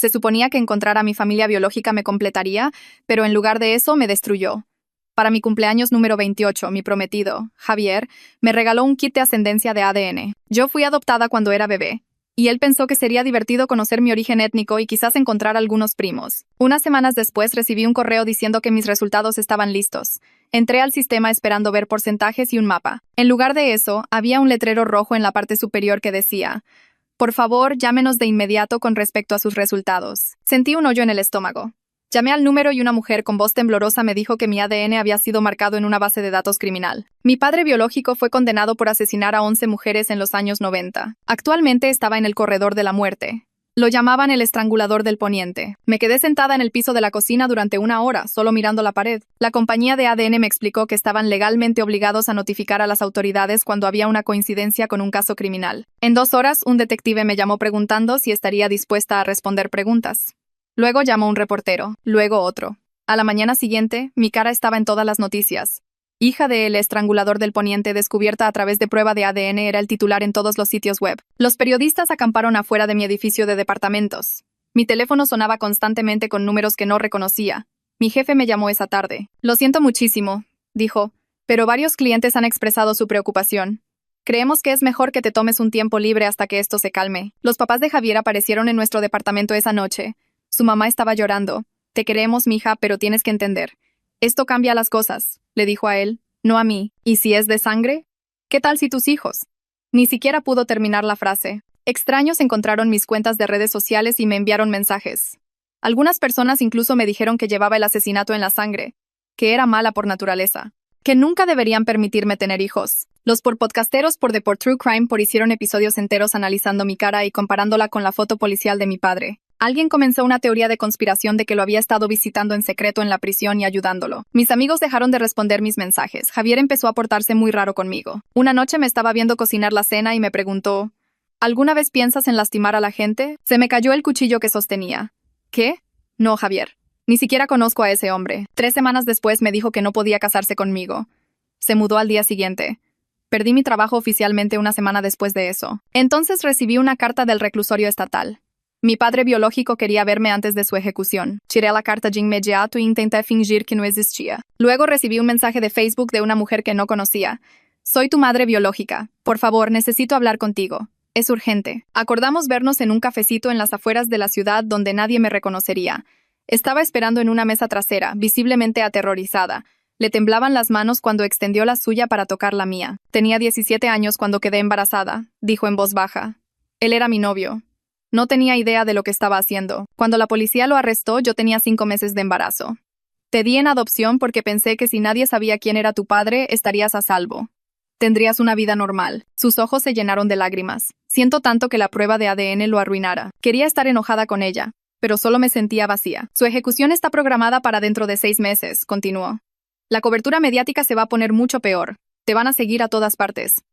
Se suponía que encontrar a mi familia biológica me completaría, pero en lugar de eso me destruyó. Para mi cumpleaños número 28, mi prometido, Javier, me regaló un kit de ascendencia de ADN. Yo fui adoptada cuando era bebé, y él pensó que sería divertido conocer mi origen étnico y quizás encontrar algunos primos. Unas semanas después recibí un correo diciendo que mis resultados estaban listos. Entré al sistema esperando ver porcentajes y un mapa. En lugar de eso, había un letrero rojo en la parte superior que decía: por favor, llámenos de inmediato con respecto a sus resultados. Sentí un hoyo en el estómago. Llamé al número y una mujer con voz temblorosa me dijo que mi ADN había sido marcado en una base de datos criminal. Mi padre biológico fue condenado por asesinar a 11 mujeres en los años 90. Actualmente estaba en el corredor de la muerte. Lo llamaban el estrangulador del poniente. Me quedé sentada en el piso de la cocina durante una hora, solo mirando la pared. La compañía de ADN me explicó que estaban legalmente obligados a notificar a las autoridades cuando había una coincidencia con un caso criminal. En 2 horas, un detective me llamó preguntando si estaría dispuesta a responder preguntas. Luego llamó un reportero, luego otro. A la mañana siguiente, mi cara estaba en todas las noticias. Hija de El estrangulador del poniente descubierta a través de prueba de ADN era el titular en todos los sitios web. Los periodistas acamparon afuera de mi edificio de departamentos. Mi teléfono sonaba constantemente con números que no reconocía. Mi jefe me llamó esa tarde. Lo siento muchísimo, dijo, pero varios clientes han expresado su preocupación. Creemos que es mejor que te tomes un tiempo libre hasta que esto se calme. Los papás de Javier aparecieron en nuestro departamento esa noche. Su mamá estaba llorando. Te queremos, mija, pero tienes que entender. Esto cambia las cosas, le dijo a él, no a mí. ¿Y si es de sangre? ¿Qué tal si tus hijos? Ni siquiera pudo terminar la frase. Extraños encontraron mis cuentas de redes sociales y me enviaron mensajes. Algunas personas incluso me dijeron que llevaba el asesinato en la sangre, que era mala por naturaleza, que nunca deberían permitirme tener hijos. Los podcasteros por The True Crime hicieron episodios enteros analizando mi cara y comparándola con la foto policial de mi padre. Alguien comenzó una teoría de conspiración de que lo había estado visitando en secreto en la prisión y ayudándolo. Mis amigos dejaron de responder mis mensajes. Javier empezó a portarse muy raro conmigo. Una noche me estaba viendo cocinar la cena y me preguntó: ¿alguna vez piensas en lastimar a la gente? Se me cayó el cuchillo que sostenía. ¿Qué? No, Javier. Ni siquiera conozco a ese hombre. 3 semanas después me dijo que no podía casarse conmigo. Se mudó al día siguiente. Perdí mi trabajo oficialmente una semana después de eso. Entonces recibí una carta del reclusorio estatal. Mi padre biológico quería verme antes de su ejecución. Tiré la carta de inmediato e intenté fingir que no existía. Luego recibí un mensaje de Facebook de una mujer que no conocía. Soy tu madre biológica. Por favor, necesito hablar contigo. Es urgente. Acordamos vernos en un cafecito en las afueras de la ciudad donde nadie me reconocería. Estaba esperando en una mesa trasera, visiblemente aterrorizada. Le temblaban las manos cuando extendió la suya para tocar la mía. Tenía 17 años cuando quedé embarazada, dijo en voz baja. Él era mi novio. No tenía idea de lo que estaba haciendo. Cuando la policía lo arrestó, yo tenía 5 meses de embarazo. Te di en adopción porque pensé que si nadie sabía quién era tu padre, estarías a salvo. Tendrías una vida normal. Sus ojos se llenaron de lágrimas. Siento tanto que la prueba de ADN lo arruinara. Quería estar enojada con ella, pero solo me sentía vacía. Su ejecución está programada para dentro de 6 meses, continuó. La cobertura mediática se va a poner mucho peor. Te van a seguir a todas partes.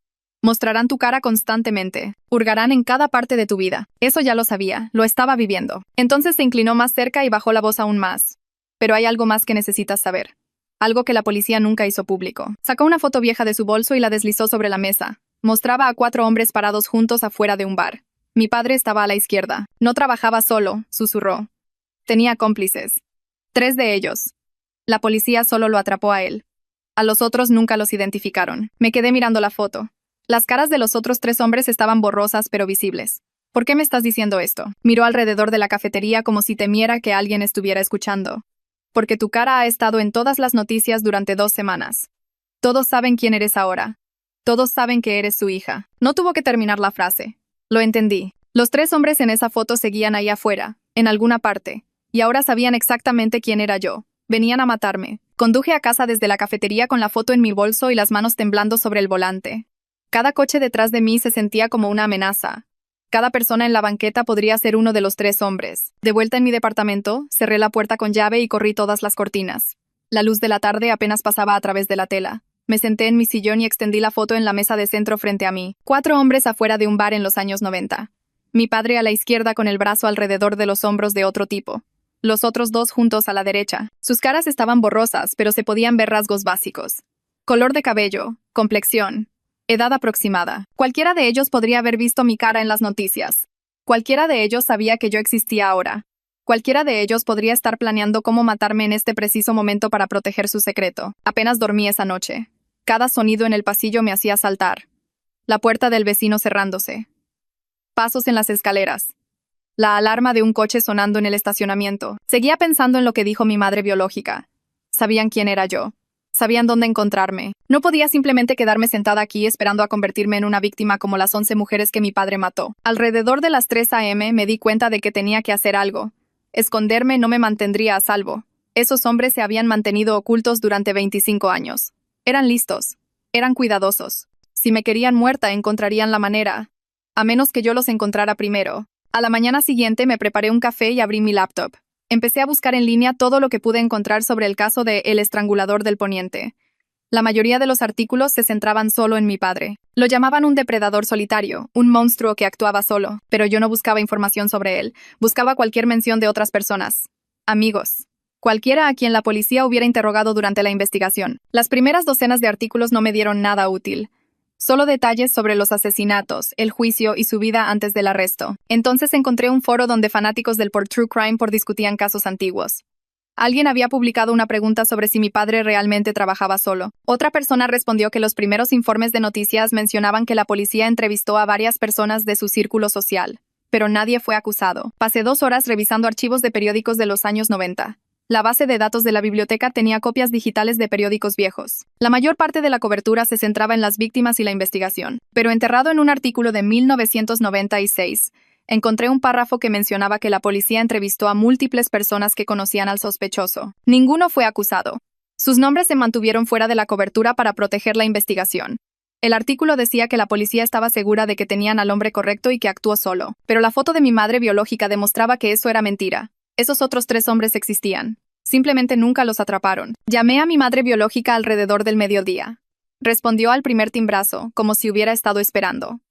Mostrarán tu cara constantemente. Hurgarán en cada parte de tu vida. Eso ya lo sabía, lo estaba viviendo. Entonces se inclinó más cerca y bajó la voz aún más. Pero hay algo más que necesitas saber. Algo que la policía nunca hizo público. Sacó una foto vieja de su bolso y la deslizó sobre la mesa. Mostraba a 4 hombres parados juntos afuera de un bar. Mi padre estaba a la izquierda. No trabajaba solo, susurró. Tenía cómplices. 3 de ellos. La policía solo lo atrapó a él. A los otros nunca los identificaron. Me quedé mirando la foto. Las caras de los otros 3 hombres estaban borrosas pero visibles. ¿Por qué me estás diciendo esto? Miró alrededor de la cafetería como si temiera que alguien estuviera escuchando. Porque tu cara ha estado en todas las noticias durante 2 semanas. Todos saben quién eres ahora. Todos saben que eres su hija. No tuvo que terminar la frase. Lo entendí. Los 3 hombres en esa foto seguían ahí afuera, en alguna parte, y ahora sabían exactamente quién era yo. Venían a matarme. Conduje a casa desde la cafetería con la foto en mi bolso y las manos temblando sobre el volante. Cada coche detrás de mí se sentía como una amenaza. Cada persona en la banqueta podría ser uno de los 3 hombres. De vuelta en mi departamento, cerré la puerta con llave y corrí todas las cortinas. La luz de la tarde apenas pasaba a través de la tela. Me senté en mi sillón y extendí la foto en la mesa de centro frente a mí. 4 hombres afuera de un bar en los años 90. Mi padre a la izquierda con el brazo alrededor de los hombros de otro tipo. Los otros 2 juntos a la derecha. Sus caras estaban borrosas, pero se podían ver rasgos básicos. Color de cabello, complexión. Edad aproximada. Cualquiera de ellos podría haber visto mi cara en las noticias. Cualquiera de ellos sabía que yo existía ahora. Cualquiera de ellos podría estar planeando cómo matarme en este preciso momento para proteger su secreto. Apenas dormí esa noche. Cada sonido en el pasillo me hacía saltar. La puerta del vecino cerrándose. Pasos en las escaleras. La alarma de un coche sonando en el estacionamiento. Seguía pensando en lo que dijo mi madre biológica. Sabían quién era yo. Sabían dónde encontrarme. No podía simplemente quedarme sentada aquí esperando a convertirme en una víctima como las 11 mujeres que mi padre mató. Alrededor de las 3 a.m. me di cuenta de que tenía que hacer algo. Esconderme no me mantendría a salvo. Esos hombres se habían mantenido ocultos durante 25 años. Eran listos. Eran cuidadosos. Si me querían muerta, encontrarían la manera. A menos que yo los encontrara primero. A la mañana siguiente me preparé un café y abrí mi laptop. Empecé a buscar en línea todo lo que pude encontrar sobre el caso de El Estrangulador del Poniente. La mayoría de los artículos se centraban solo en mi padre. Lo llamaban un depredador solitario, un monstruo que actuaba solo, pero yo no buscaba información sobre él. Buscaba cualquier mención de otras personas. Amigos. Cualquiera a quien la policía hubiera interrogado durante la investigación. Las primeras docenas de artículos no me dieron nada útil. Solo detalles sobre los asesinatos, el juicio y su vida antes del arresto. Entonces encontré un foro donde fanáticos del True Crime discutían casos antiguos. Alguien había publicado una pregunta sobre si mi padre realmente trabajaba solo. Otra persona respondió que los primeros informes de noticias mencionaban que la policía entrevistó a varias personas de su círculo social, pero nadie fue acusado. Pasé 2 horas revisando archivos de periódicos de los años 90. La base de datos de la biblioteca tenía copias digitales de periódicos viejos. La mayor parte de la cobertura se centraba en las víctimas y la investigación, pero enterrado en un artículo de 1996, encontré un párrafo que mencionaba que la policía entrevistó a múltiples personas que conocían al sospechoso. Ninguno fue acusado. Sus nombres se mantuvieron fuera de la cobertura para proteger la investigación. El artículo decía que la policía estaba segura de que tenían al hombre correcto y que actuó solo, pero la foto de mi madre biológica demostraba que eso era mentira. Esos otros 3 hombres existían. Simplemente nunca los atraparon. Llamé a mi madre biológica alrededor del mediodía. Respondió al primer timbrazo, como si hubiera estado esperando.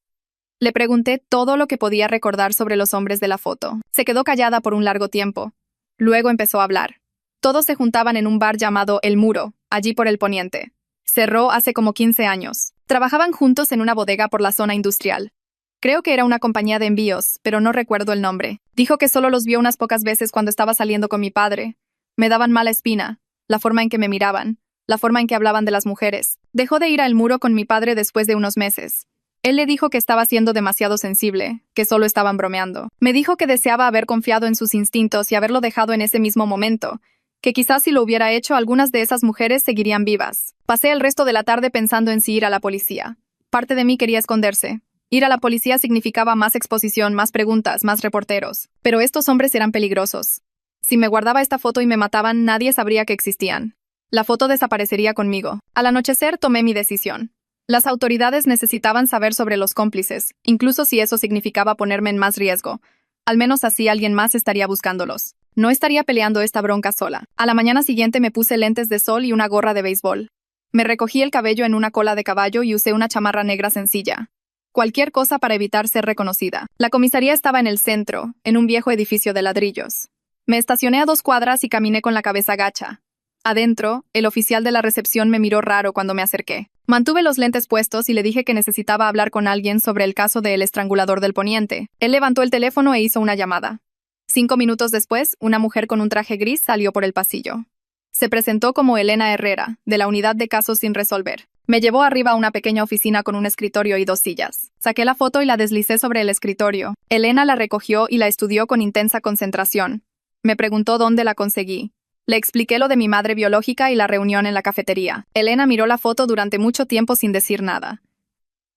Le pregunté todo lo que podía recordar sobre los hombres de la foto. Se quedó callada por un largo tiempo. Luego empezó a hablar. Todos se juntaban en un bar llamado El Muro, allí por el poniente. Cerró hace como 15 años. Trabajaban juntos en una bodega por la zona industrial. Creo que era una compañía de envíos, pero no recuerdo el nombre. Dijo que solo los vio unas pocas veces cuando estaba saliendo con mi padre. Me daban mala espina, la forma en que me miraban, la forma en que hablaban de las mujeres. Dejó de ir al Muro con mi padre después de unos meses. Él le dijo que estaba siendo demasiado sensible, que solo estaban bromeando. Me dijo que deseaba haber confiado en sus instintos y haberlo dejado en ese mismo momento, que quizás si lo hubiera hecho algunas de esas mujeres seguirían vivas. Pasé el resto de la tarde pensando en si ir a la policía. Parte de mí quería esconderse. Ir a la policía significaba más exposición, más preguntas, más reporteros. Pero estos hombres eran peligrosos. Si me guardaba esta foto y me mataban, nadie sabría que existían. La foto desaparecería conmigo. Al anochecer tomé mi decisión. Las autoridades necesitaban saber sobre los cómplices, incluso si eso significaba ponerme en más riesgo. Al menos así alguien más estaría buscándolos. No estaría peleando esta bronca sola. A la mañana siguiente me puse lentes de sol y una gorra de béisbol. Me recogí el cabello en una cola de caballo y usé una chamarra negra sencilla. Cualquier cosa para evitar ser reconocida. La comisaría estaba en el centro, en un viejo edificio de ladrillos. Me estacioné a 2 cuadras y caminé con la cabeza gacha. Adentro, el oficial de la recepción me miró raro cuando me acerqué. Mantuve los lentes puestos y le dije que necesitaba hablar con alguien sobre el caso de El Estrangulador del Poniente. Él levantó el teléfono e hizo una llamada. 5 minutos después, una mujer con un traje gris salió por el pasillo. Se presentó como Elena Herrera, de la Unidad de Casos sin Resolver. Me llevó arriba a una pequeña oficina con un escritorio y 2 sillas. Saqué la foto y la deslicé sobre el escritorio. Elena la recogió y la estudió con intensa concentración. Me preguntó dónde la conseguí. Le expliqué lo de mi madre biológica y la reunión en la cafetería. Elena miró la foto durante mucho tiempo sin decir nada.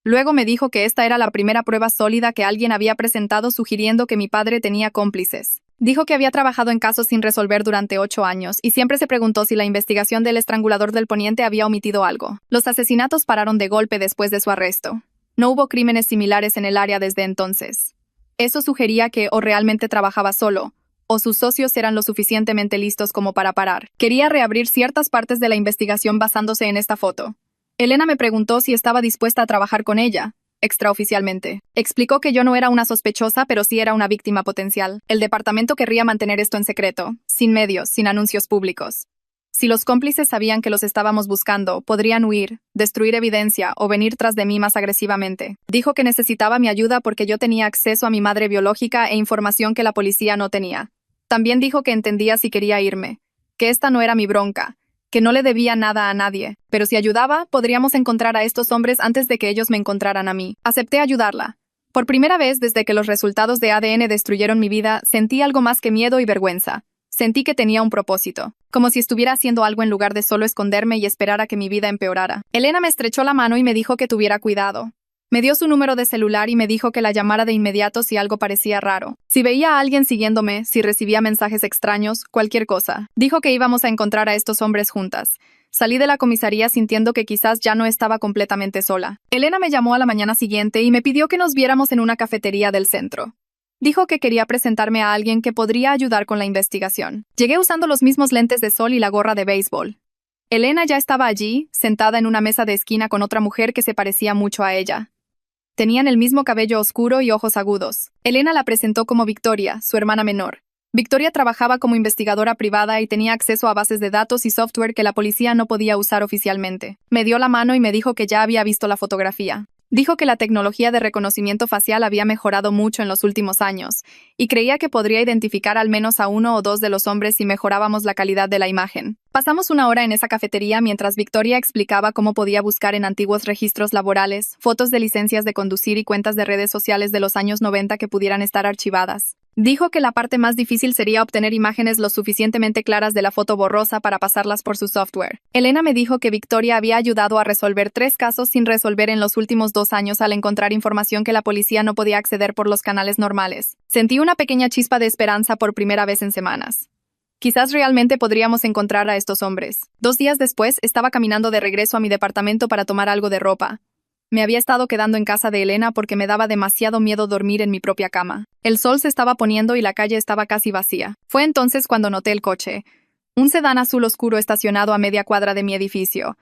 Luego me dijo que esta era la primera prueba sólida que alguien había presentado sugiriendo que mi padre tenía cómplices. Dijo que había trabajado en casos sin resolver durante 8 años y siempre se preguntó si la investigación del Estrangulador del Poniente había omitido algo. Los asesinatos pararon de golpe después de su arresto. No hubo crímenes similares en el área desde entonces. Eso sugería que o realmente trabajaba solo, o sus socios eran lo suficientemente listos como para parar. Quería reabrir ciertas partes de la investigación basándose en esta foto. Elena me preguntó si estaba dispuesta a trabajar con ella, extraoficialmente. Explicó que yo no era una sospechosa, pero sí era una víctima potencial. El departamento querría mantener esto en secreto, sin medios, sin anuncios públicos. Si los cómplices sabían que los estábamos buscando, podrían huir, destruir evidencia o venir tras de mí más agresivamente. Dijo que necesitaba mi ayuda porque yo tenía acceso a mi madre biológica e información que la policía no tenía. También dijo que entendía si quería irme, que esta no era mi bronca, que no le debía nada a nadie, pero si ayudaba, podríamos encontrar a estos hombres antes de que ellos me encontraran a mí. Acepté ayudarla. Por primera vez desde que los resultados de ADN destruyeron mi vida, sentí algo más que miedo y vergüenza. Sentí que tenía un propósito, como si estuviera haciendo algo en lugar de solo esconderme y esperar a que mi vida empeorara. Elena me estrechó la mano y me dijo que tuviera cuidado. Me dio su número de celular y me dijo que la llamara de inmediato si algo parecía raro. Si veía a alguien siguiéndome, si recibía mensajes extraños, cualquier cosa. Dijo que íbamos a encontrar a estos hombres juntas. Salí de la comisaría sintiendo que quizás ya no estaba completamente sola. Elena me llamó a la mañana siguiente y me pidió que nos viéramos en una cafetería del centro. Dijo que quería presentarme a alguien que podría ayudar con la investigación. Llegué usando los mismos lentes de sol y la gorra de béisbol. Elena ya estaba allí, sentada en una mesa de esquina con otra mujer que se parecía mucho a ella. Tenían el mismo cabello oscuro y ojos agudos. Elena la presentó como Victoria, su hermana menor. Victoria trabajaba como investigadora privada y tenía acceso a bases de datos y software que la policía no podía usar oficialmente. Me dio la mano y me dijo que ya había visto la fotografía. Dijo que la tecnología de reconocimiento facial había mejorado mucho en los últimos años, y creía que podría identificar al menos a uno o dos de los hombres si mejorábamos la calidad de la imagen. Pasamos una hora en esa cafetería mientras Victoria explicaba cómo podía buscar en antiguos registros laborales, fotos de licencias de conducir y cuentas de redes sociales de los años 90 que pudieran estar archivadas. Dijo que la parte más difícil sería obtener imágenes lo suficientemente claras de la foto borrosa para pasarlas por su software. Elena me dijo que Victoria había ayudado a resolver 3 casos sin resolver en los últimos 2 años al encontrar información que la policía no podía acceder por los canales normales. Sentí una pequeña chispa de esperanza por primera vez en semanas. Quizás realmente podríamos encontrar a estos hombres. 2 días después, estaba caminando de regreso a mi departamento para tomar algo de ropa. Me había estado quedando en casa de Elena porque me daba demasiado miedo dormir en mi propia cama. El sol se estaba poniendo y la calle estaba casi vacía. Fue entonces cuando noté el coche. Un sedán azul oscuro estacionado a media cuadra de mi edificio.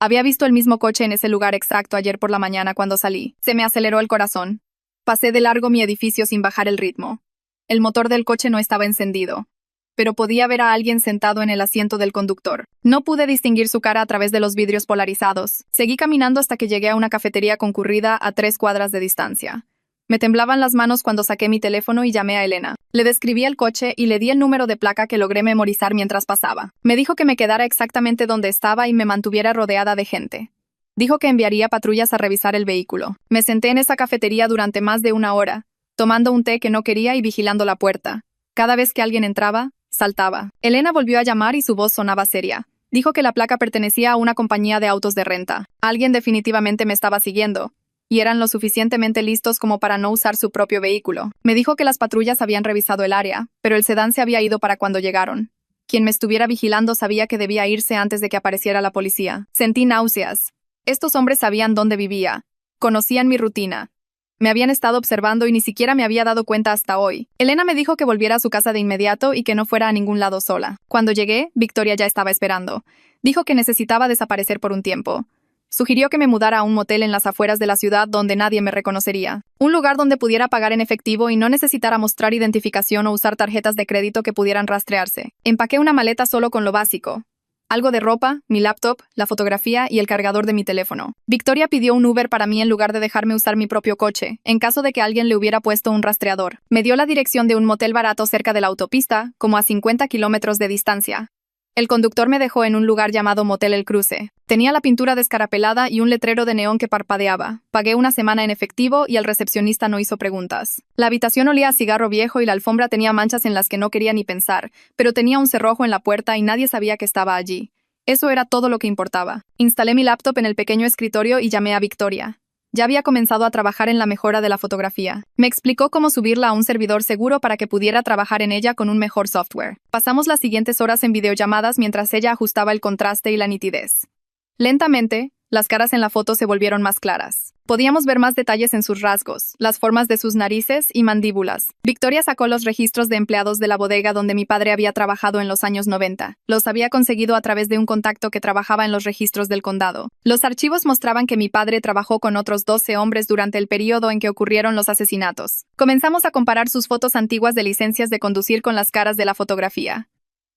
Había visto el mismo coche en ese lugar exacto ayer por la mañana cuando salí. Se me aceleró el corazón. Pasé de largo mi edificio sin bajar el ritmo. El motor del coche no estaba encendido, pero podía ver a alguien sentado en el asiento del conductor. No pude distinguir su cara a través de los vidrios polarizados. Seguí caminando hasta que llegué a una cafetería concurrida a 3 cuadras de distancia. Me temblaban las manos cuando saqué mi teléfono y llamé a Elena. Le describí el coche y le di el número de placa que logré memorizar mientras pasaba. Me dijo que me quedara exactamente donde estaba y me mantuviera rodeada de gente. Dijo que enviaría patrullas a revisar el vehículo. Me senté en esa cafetería durante más de 1 hora, tomando un té que no quería y vigilando la puerta. Cada vez que alguien entraba, saltaba. Elena volvió a llamar y su voz sonaba seria. Dijo que la placa pertenecía a una compañía de autos de renta. Alguien definitivamente me estaba siguiendo, y eran lo suficientemente listos como para no usar su propio vehículo. Me dijo que las patrullas habían revisado el área, pero el sedán se había ido para cuando llegaron. Quien me estuviera vigilando sabía que debía irse antes de que apareciera la policía. Sentí náuseas. Estos hombres sabían dónde vivía. Conocían mi rutina. Me habían estado observando y ni siquiera me había dado cuenta hasta hoy. Elena me dijo que volviera a su casa de inmediato y que no fuera a ningún lado sola. Cuando llegué, Victoria ya estaba esperando. Dijo que necesitaba desaparecer por un tiempo. Sugirió que me mudara a un motel en las afueras de la ciudad donde nadie me reconocería. Un lugar donde pudiera pagar en efectivo y no necesitara mostrar identificación o usar tarjetas de crédito que pudieran rastrearse. Empaqué una maleta solo con lo básico. Algo de ropa, mi laptop, la fotografía y el cargador de mi teléfono. Victoria pidió un Uber para mí en lugar de dejarme usar mi propio coche, en caso de que alguien le hubiera puesto un rastreador. Me dio la dirección de un motel barato cerca de la autopista, como a 50 kilómetros de distancia. El conductor me dejó en un lugar llamado Motel El Cruce. Tenía la pintura descarapelada y un letrero de neón que parpadeaba. Pagué 1 semana en efectivo y el recepcionista no hizo preguntas. La habitación olía a cigarro viejo y la alfombra tenía manchas en las que no quería ni pensar, pero tenía un cerrojo en la puerta y nadie sabía que estaba allí. Eso era todo lo que importaba. Instalé mi laptop en el pequeño escritorio y llamé a Victoria. Ya había comenzado a trabajar en la mejora de la fotografía. Me explicó cómo subirla a un servidor seguro para que pudiera trabajar en ella con un mejor software. Pasamos las siguientes horas en videollamadas mientras ella ajustaba el contraste y la nitidez. Lentamente, las caras en la foto se volvieron más claras. Podíamos ver más detalles en sus rasgos, las formas de sus narices y mandíbulas. Victoria sacó los registros de empleados de la bodega donde mi padre había trabajado en los años 90. Los había conseguido a través de un contacto que trabajaba en los registros del condado. Los archivos mostraban que mi padre trabajó con otros 12 hombres durante el periodo en que ocurrieron los asesinatos. Comenzamos a comparar sus fotos antiguas de licencias de conducir con las caras de la fotografía.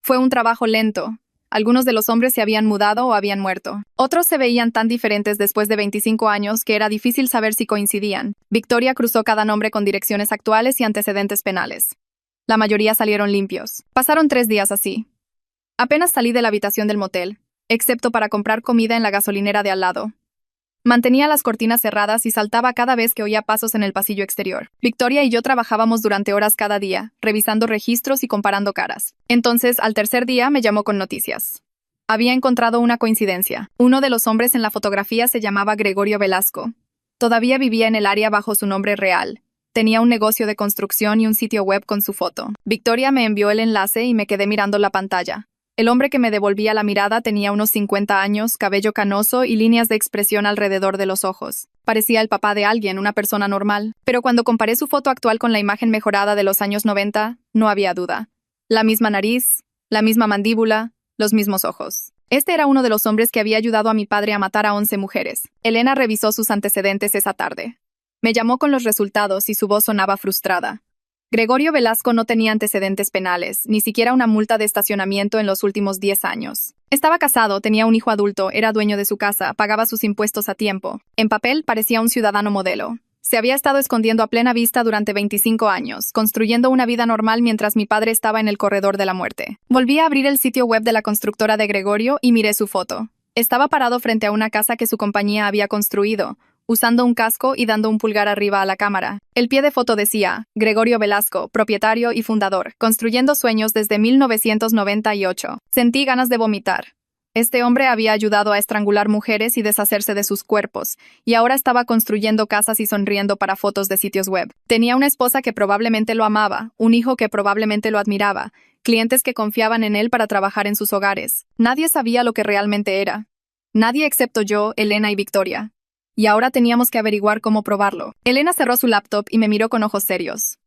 Fue un trabajo lento. Algunos de los hombres se habían mudado o habían muerto. Otros se veían tan diferentes después de 25 años que era difícil saber si coincidían. Victoria cruzó cada nombre con direcciones actuales y antecedentes penales. La mayoría salieron limpios. Pasaron 3 días así. Apenas salí de la habitación del motel, excepto para comprar comida en la gasolinera de al lado. Mantenía las cortinas cerradas y saltaba cada vez que oía pasos en el pasillo exterior. Victoria y yo trabajábamos durante horas cada día, revisando registros y comparando caras. Entonces, al tercer día, me llamó con noticias. Había encontrado una coincidencia. Uno de los hombres en la fotografía se llamaba Gregorio Velasco. Todavía vivía en el área bajo su nombre real. Tenía un negocio de construcción y un sitio web con su foto. Victoria me envió el enlace y me quedé mirando la pantalla. El hombre que me devolvía la mirada tenía unos 50 años, cabello canoso y líneas de expresión alrededor de los ojos. Parecía el papá de alguien, una persona normal. Pero cuando comparé su foto actual con la imagen mejorada de los años 90, no había duda. La misma nariz, la misma mandíbula, los mismos ojos. Este era uno de los hombres que había ayudado a mi padre a matar a 11 mujeres. Elena revisó sus antecedentes esa tarde. Me llamó con los resultados y su voz sonaba frustrada. Gregorio Velasco no tenía antecedentes penales, ni siquiera una multa de estacionamiento en los últimos 10 años. Estaba casado, tenía un hijo adulto, era dueño de su casa, pagaba sus impuestos a tiempo. En papel parecía un ciudadano modelo. Se había estado escondiendo a plena vista durante 25 años, construyendo una vida normal mientras mi padre estaba en el corredor de la muerte. Volví a abrir el sitio web de la constructora de Gregorio y miré su foto. Estaba parado frente a una casa que su compañía había construido, usando un casco y dando un pulgar arriba a la cámara. El pie de foto decía, Gregorio Velasco, propietario y fundador, construyendo sueños desde 1998. Sentí ganas de vomitar. Este hombre había ayudado a estrangular mujeres y deshacerse de sus cuerpos, y ahora estaba construyendo casas y sonriendo para fotos de sitios web. Tenía una esposa que probablemente lo amaba, un hijo que probablemente lo admiraba, clientes que confiaban en él para trabajar en sus hogares. Nadie sabía lo que realmente era. Nadie excepto yo, Elena y Victoria. Y ahora teníamos que averiguar cómo probarlo. Elena cerró su laptop y me miró con ojos serios.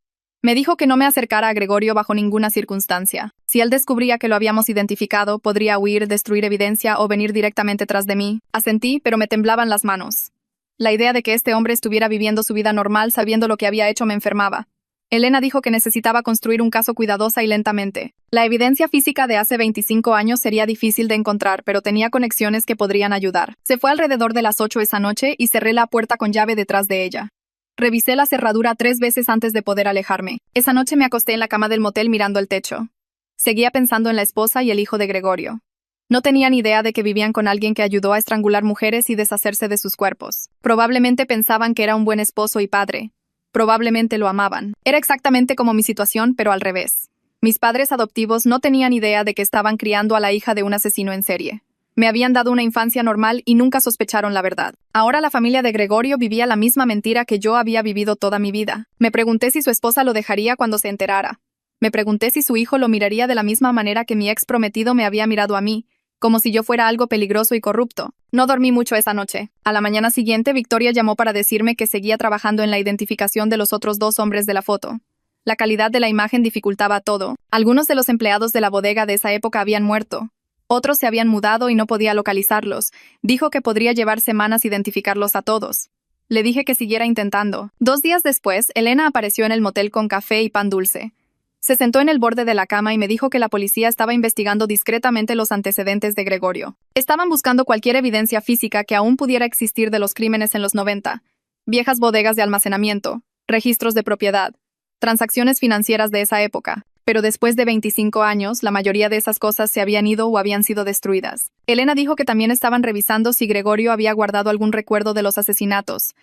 Me dijo que no me acercara a Gregorio bajo ninguna circunstancia. Si él descubría que lo habíamos identificado, podría huir, destruir evidencia o venir directamente tras de mí. Asentí, pero me temblaban las manos. La idea de que este hombre estuviera viviendo su vida normal sabiendo lo que había hecho me enfermaba. Elena dijo que necesitaba construir un caso cuidadosa y lentamente. La evidencia física de hace 25 años sería difícil de encontrar, pero tenía conexiones que podrían ayudar. Se fue alrededor de las 8 esa noche y cerré la puerta con llave detrás de ella. Revisé la cerradura 3 veces antes de poder alejarme. Esa noche me acosté en la cama del motel mirando el techo. Seguía pensando en la esposa y el hijo de Gregorio. No tenía ni idea de que vivían con alguien que ayudó a estrangular mujeres y deshacerse de sus cuerpos. Probablemente pensaban que era un buen esposo y padre. Probablemente lo amaban. Era exactamente como mi situación, pero al revés. Mis padres adoptivos no tenían idea de que estaban criando a la hija de un asesino en serie. Me habían dado una infancia normal y nunca sospecharon la verdad. Ahora la familia de Gregorio vivía la misma mentira que yo había vivido toda mi vida. Me pregunté si su esposa lo dejaría cuando se enterara. Me pregunté si su hijo lo miraría de la misma manera que mi ex prometido me había mirado a mí, como si yo fuera algo peligroso y corrupto. No dormí mucho esa noche. A la mañana siguiente, Victoria llamó para decirme que seguía trabajando en la identificación de los otros 2 hombres de la foto. La calidad de la imagen dificultaba todo. Algunos de los empleados de la bodega de esa época habían muerto. Otros se habían mudado y no podía localizarlos. Dijo que podría llevar semanas identificarlos a todos. Le dije que siguiera intentando. 2 días después, Elena apareció en el motel con café y pan dulce. Se sentó en el borde de la cama y me dijo que la policía estaba investigando discretamente los antecedentes de Gregorio. Estaban buscando cualquier evidencia física que aún pudiera existir de los crímenes en los 90. Viejas bodegas de almacenamiento, registros de propiedad, transacciones financieras de esa época. Pero después de 25 años, la mayoría de esas cosas se habían ido o habían sido destruidas. Elena dijo que también estaban revisando si Gregorio había guardado algún recuerdo de los asesinatos.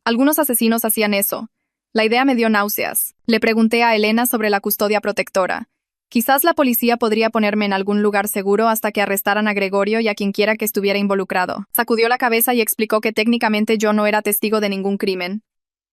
Algunos asesinos hacían eso. La idea me dio náuseas. Le pregunté a Elena sobre la custodia protectora. Quizás la policía podría ponerme en algún lugar seguro hasta que arrestaran a Gregorio y a quien quiera que estuviera involucrado. Sacudió la cabeza y explicó que técnicamente yo no era testigo de ningún crimen.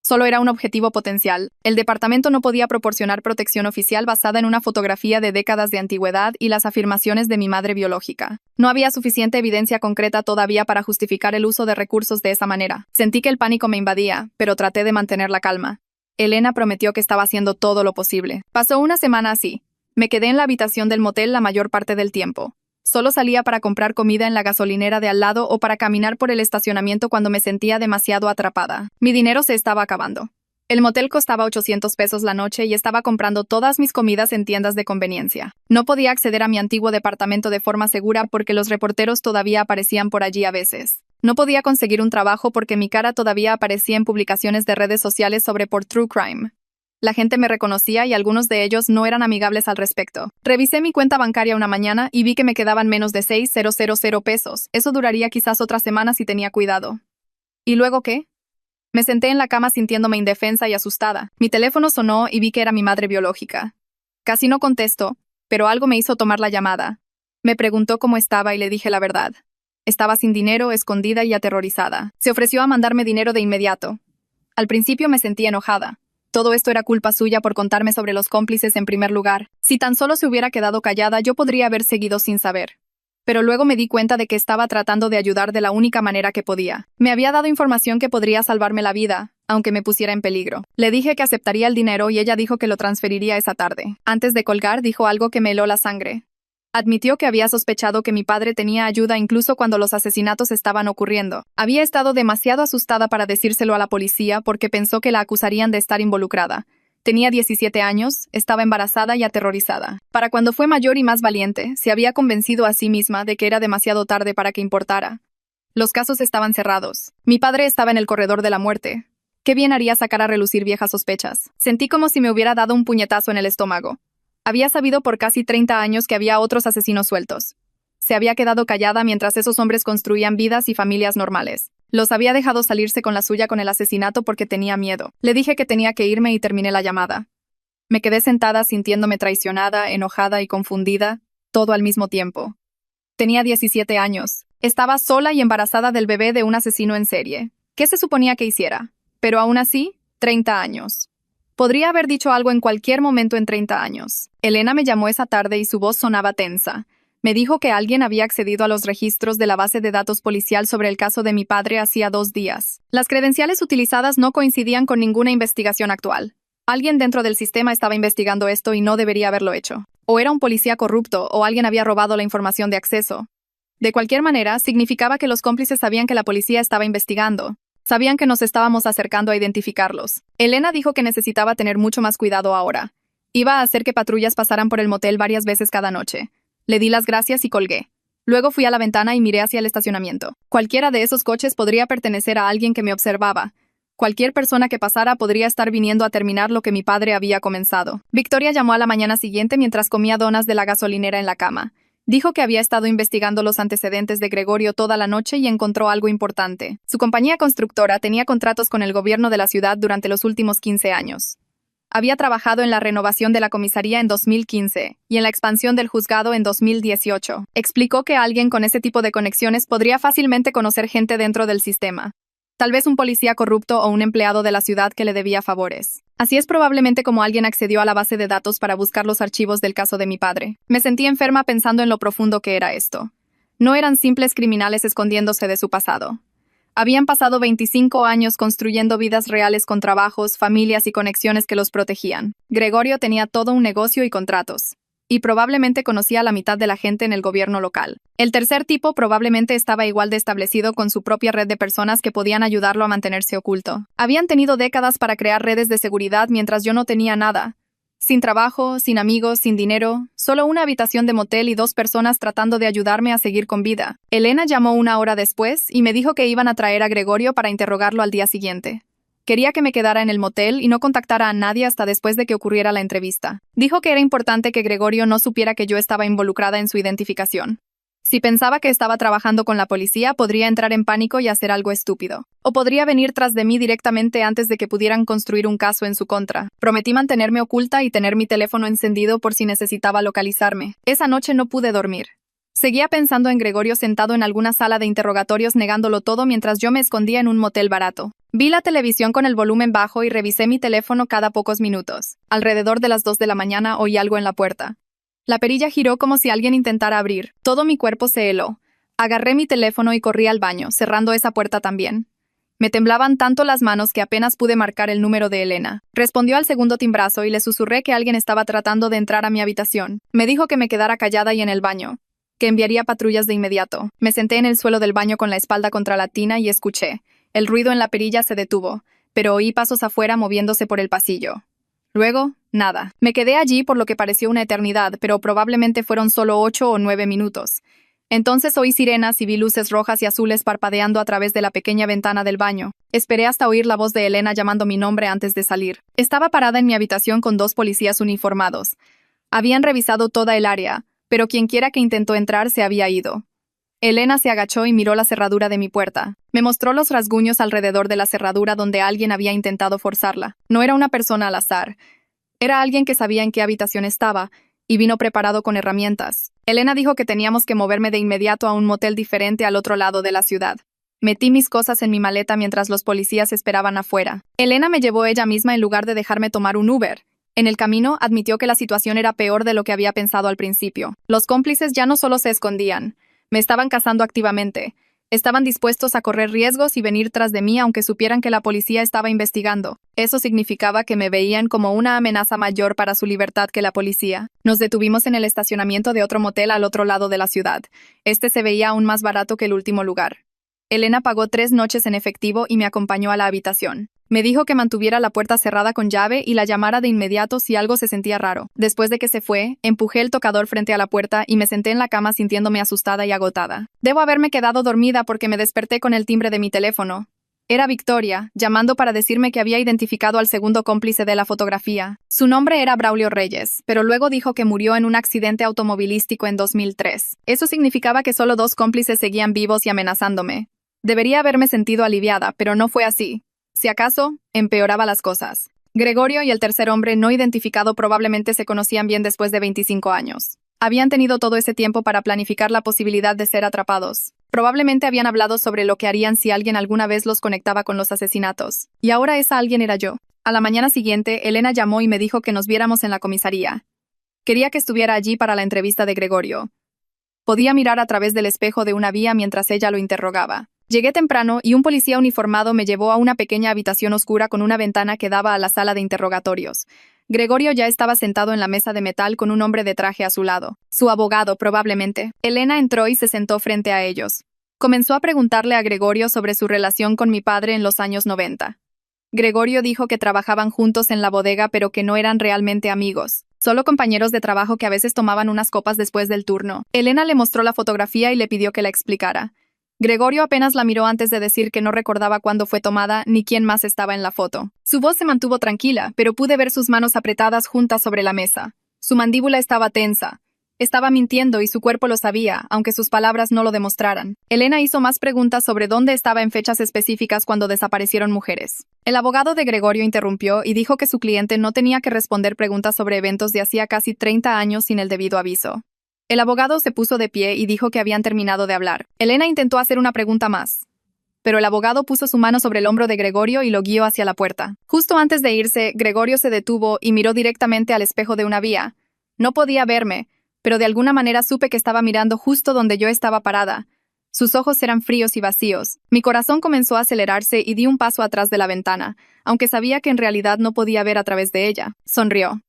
Solo era un objetivo potencial. El departamento no podía proporcionar protección oficial basada en una fotografía de décadas de antigüedad y las afirmaciones de mi madre biológica. No había suficiente evidencia concreta todavía para justificar el uso de recursos de esa manera. Sentí que el pánico me invadía, pero traté de mantener la calma. Elena prometió que estaba haciendo todo lo posible. Pasó una semana así. Me quedé en la habitación del motel la mayor parte del tiempo. Solo salía para comprar comida en la gasolinera de al lado o para caminar por el estacionamiento cuando me sentía demasiado atrapada. Mi dinero se estaba acabando. El motel costaba 800 pesos la noche y estaba comprando todas mis comidas en tiendas de conveniencia. No podía acceder a mi antiguo departamento de forma segura porque los reporteros todavía aparecían por allí a veces. No podía conseguir un trabajo porque mi cara todavía aparecía en publicaciones de redes sociales sobre por True Crime. La gente me reconocía y algunos de ellos no eran amigables al respecto. Revisé mi cuenta bancaria una mañana y vi que me quedaban menos de 6,000 pesos. Eso duraría quizás otra semana si tenía cuidado. ¿Y luego qué? Me senté en la cama sintiéndome indefensa y asustada. Mi teléfono sonó y vi que era mi madre biológica. Casi no contestó, pero algo me hizo tomar la llamada. Me preguntó cómo estaba y le dije la verdad. Estaba sin dinero, escondida y aterrorizada. Se ofreció a mandarme dinero de inmediato. Al principio me sentí enojada. Todo esto era culpa suya por contarme sobre los cómplices en primer lugar. Si tan solo se hubiera quedado callada, yo podría haber seguido sin saber. Pero luego me di cuenta de que estaba tratando de ayudar de la única manera que podía. Me había dado información que podría salvarme la vida, aunque me pusiera en peligro. Le dije que aceptaría el dinero y ella dijo que lo transferiría esa tarde. Antes de colgar, dijo algo que me heló la sangre. Admitió que había sospechado que mi padre tenía ayuda incluso cuando los asesinatos estaban ocurriendo. Había estado demasiado asustada para decírselo a la policía porque pensó que la acusarían de estar involucrada. Tenía 17 años, estaba embarazada y aterrorizada. Para cuando fue mayor y más valiente, se había convencido a sí misma de que era demasiado tarde para que importara. Los casos estaban cerrados. Mi padre estaba en el corredor de la muerte. Qué bien haría sacar a relucir viejas sospechas. Sentí como si me hubiera dado un puñetazo en el estómago. Había sabido por casi 30 años que había otros asesinos sueltos. Se había quedado callada mientras esos hombres construían vidas y familias normales. Los había dejado salirse con la suya con el asesinato porque tenía miedo. Le dije que tenía que irme y terminé la llamada. Me quedé sentada sintiéndome traicionada, enojada y confundida, todo al mismo tiempo. Tenía 17 años. Estaba sola y embarazada del bebé de un asesino en serie. ¿Qué se suponía que hiciera? Pero aún así, 30 años. Podría haber dicho algo en cualquier momento en 30 años. Elena me llamó esa tarde y su voz sonaba tensa. Me dijo que alguien había accedido a los registros de la base de datos policial sobre el caso de mi padre hacía 2 días. Las credenciales utilizadas no coincidían con ninguna investigación actual. Alguien dentro del sistema estaba investigando esto y no debería haberlo hecho. O era un policía corrupto o alguien había robado la información de acceso. De cualquier manera, significaba que los cómplices sabían que la policía estaba investigando. Sabían que nos estábamos acercando a identificarlos. Elena dijo que necesitaba tener mucho más cuidado ahora. Iba a hacer que patrullas pasaran por el motel varias veces cada noche. Le di las gracias y colgué. Luego fui a la ventana y miré hacia el estacionamiento. Cualquiera de esos coches podría pertenecer a alguien que me observaba. Cualquier persona que pasara podría estar viniendo a terminar lo que mi padre había comenzado. Victoria llamó a la mañana siguiente mientras comía donas de la gasolinera en la cama. Dijo que había estado investigando los antecedentes de Gregorio toda la noche y encontró algo importante. Su compañía constructora tenía contratos con el gobierno de la ciudad durante los últimos 15 años. Había trabajado en la renovación de la comisaría en 2015 y en la expansión del juzgado en 2018. Explicó que alguien con ese tipo de conexiones podría fácilmente conocer gente dentro del sistema. Tal vez un policía corrupto o un empleado de la ciudad que le debía favores. Así es probablemente como alguien accedió a la base de datos para buscar los archivos del caso de mi padre. Me sentí enferma pensando en lo profundo que era esto. No eran simples criminales escondiéndose de su pasado. Habían pasado 25 años construyendo vidas reales con trabajos, familias y conexiones que los protegían. Gregorio tenía todo un negocio y contratos. Y probablemente conocía a la mitad de la gente en el gobierno local. El tercer tipo probablemente estaba igual de establecido con su propia red de personas que podían ayudarlo a mantenerse oculto. Habían tenido décadas para crear redes de seguridad mientras yo no tenía nada. Sin trabajo, sin amigos, sin dinero, solo una habitación de motel y 2 personas tratando de ayudarme a seguir con vida. Elena llamó 1 hora después y me dijo que iban a traer a Gregorio para interrogarlo al día siguiente. Quería que me quedara en el motel y no contactara a nadie hasta después de que ocurriera la entrevista. Dijo que era importante que Gregorio no supiera que yo estaba involucrada en su identificación. Si pensaba que estaba trabajando con la policía, podría entrar en pánico y hacer algo estúpido. O podría venir tras de mí directamente antes de que pudieran construir un caso en su contra. Prometí mantenerme oculta y tener mi teléfono encendido por si necesitaba localizarme. Esa noche no pude dormir. Seguía pensando en Gregorio sentado en alguna sala de interrogatorios negándolo todo mientras yo me escondía en un motel barato. Vi la televisión con el volumen bajo y revisé mi teléfono cada pocos minutos. Alrededor de las 2 de la mañana oí algo en la puerta. La perilla giró como si alguien intentara abrir. Todo mi cuerpo se heló. Agarré mi teléfono y corrí al baño, cerrando esa puerta también. Me temblaban tanto las manos que apenas pude marcar el número de Elena. Respondió al segundo timbrazo y le susurré que alguien estaba tratando de entrar a mi habitación. Me dijo que me quedara callada y en el baño, que enviaría patrullas de inmediato. Me senté en el suelo del baño con la espalda contra la tina y escuché. El ruido en la perilla se detuvo, pero oí pasos afuera moviéndose por el pasillo. Luego, nada. Me quedé allí por lo que pareció una eternidad, pero probablemente fueron solo 8 o 9 minutos. Entonces oí sirenas y vi luces rojas y azules parpadeando a través de la pequeña ventana del baño. Esperé hasta oír la voz de Elena llamando mi nombre antes de salir. Estaba parada en mi habitación con 2 policías uniformados. Habían revisado toda el área, pero quienquiera que intentó entrar se había ido. Elena se agachó y miró la cerradura de mi puerta. Me mostró los rasguños alrededor de la cerradura donde alguien había intentado forzarla. No era una persona al azar. Era alguien que sabía en qué habitación estaba y vino preparado con herramientas. Elena dijo que teníamos que moverme de inmediato a un motel diferente al otro lado de la ciudad. Metí mis cosas en mi maleta mientras los policías esperaban afuera. Elena me llevó ella misma en lugar de dejarme tomar un Uber. En el camino, admitió que la situación era peor de lo que había pensado al principio. Los cómplices ya no solo se escondían, me estaban cazando activamente. Estaban dispuestos a correr riesgos y venir tras de mí aunque supieran que la policía estaba investigando. Eso significaba que me veían como una amenaza mayor para su libertad que la policía. Nos detuvimos en el estacionamiento de otro motel al otro lado de la ciudad. Este se veía aún más barato que el último lugar. Elena pagó 3 noches en efectivo y me acompañó a la habitación. Me dijo que mantuviera la puerta cerrada con llave y la llamara de inmediato si algo se sentía raro. Después de que se fue, empujé el tocador frente a la puerta y me senté en la cama sintiéndome asustada y agotada. Debo haberme quedado dormida porque me desperté con el timbre de mi teléfono. Era Victoria, llamando para decirme que había identificado al segundo cómplice de la fotografía. Su nombre era Braulio Reyes, pero luego dijo que murió en un accidente automovilístico en 2003. Eso significaba que solo 2 cómplices seguían vivos y amenazándome. Debería haberme sentido aliviada, pero no fue así. Si acaso, empeoraba las cosas. Gregorio y el tercer hombre no identificado probablemente se conocían bien después de 25 años. Habían tenido todo ese tiempo para planificar la posibilidad de ser atrapados. Probablemente habían hablado sobre lo que harían si alguien alguna vez los conectaba con los asesinatos. Y ahora esa alguien era yo. A la mañana siguiente, Elena llamó y me dijo que nos viéramos en la comisaría. Quería que estuviera allí para la entrevista de Gregorio. Podía mirar a través del espejo de una vía mientras ella lo interrogaba. Llegué temprano y un policía uniformado me llevó a una pequeña habitación oscura con una ventana que daba a la sala de interrogatorios. Gregorio ya estaba sentado en la mesa de metal con un hombre de traje a su lado. Su abogado, probablemente. Elena entró y se sentó frente a ellos. Comenzó a preguntarle a Gregorio sobre su relación con mi padre en los años 90. Gregorio dijo que trabajaban juntos en la bodega pero que no eran realmente amigos. Solo compañeros de trabajo que a veces tomaban unas copas después del turno. Elena le mostró la fotografía y le pidió que la explicara. Gregorio apenas la miró antes de decir que no recordaba cuándo fue tomada ni quién más estaba en la foto. Su voz se mantuvo tranquila, pero pude ver sus manos apretadas juntas sobre la mesa. Su mandíbula estaba tensa. Estaba mintiendo y su cuerpo lo sabía, aunque sus palabras no lo demostraran. Elena hizo más preguntas sobre dónde estaba en fechas específicas cuando desaparecieron mujeres. El abogado de Gregorio interrumpió y dijo que su cliente no tenía que responder preguntas sobre eventos de hacía casi 30 años sin el debido aviso. El abogado se puso de pie y dijo que habían terminado de hablar. Elena intentó hacer una pregunta más, pero el abogado puso su mano sobre el hombro de Gregorio y lo guió hacia la puerta. Justo antes de irse, Gregorio se detuvo y miró directamente al espejo de una vía. No podía verme, pero de alguna manera supe que estaba mirando justo donde yo estaba parada. Sus ojos eran fríos y vacíos. Mi corazón comenzó a acelerarse y di un paso atrás de la ventana, aunque sabía que en realidad no podía ver a través de ella. Sonrió.